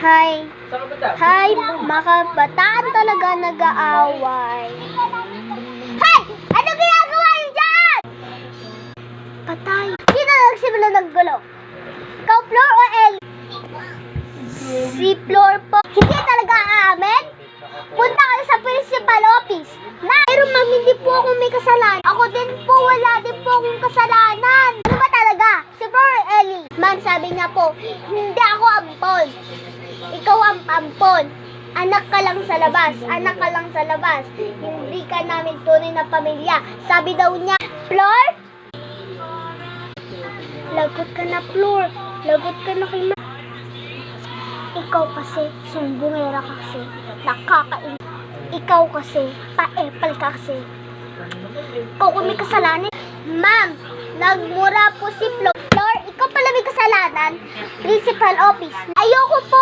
Hi. Hi, mga kabataan talaga nag-aaway. Hey! Ano ginagawa niyo dyan? Patay. Sino nagsimula ng gulo? Ikaw, Flor o Ellie? Si Flor po. Hindi talaga aamin? Punta ka sa principal office. Pero ma'am, hindi po ako may kasalanan. Ako din po, wala din po akong kasalanan. Ano ba talaga? Si Flor o Ellie? Ma'am, sabi niya po, hindi ako ampon. Ikaw ang ampon. Anak ka lang sa labas. Anak ka lang sa labas. Hindi ka namin tunay na pamilya. Sabi daw niya, Flor? Lagot ka na, Flor. Lagot ka na kay Ma. Ikaw kasi, sumbungera ka kasi. Nakakain. Ikaw kasi, paepal ka kasi. Ikaw kung may kasalanan. Ma'am, nagmura po si Flor. Flor, ikaw pala may kasalanan. Principal office. Ayoko po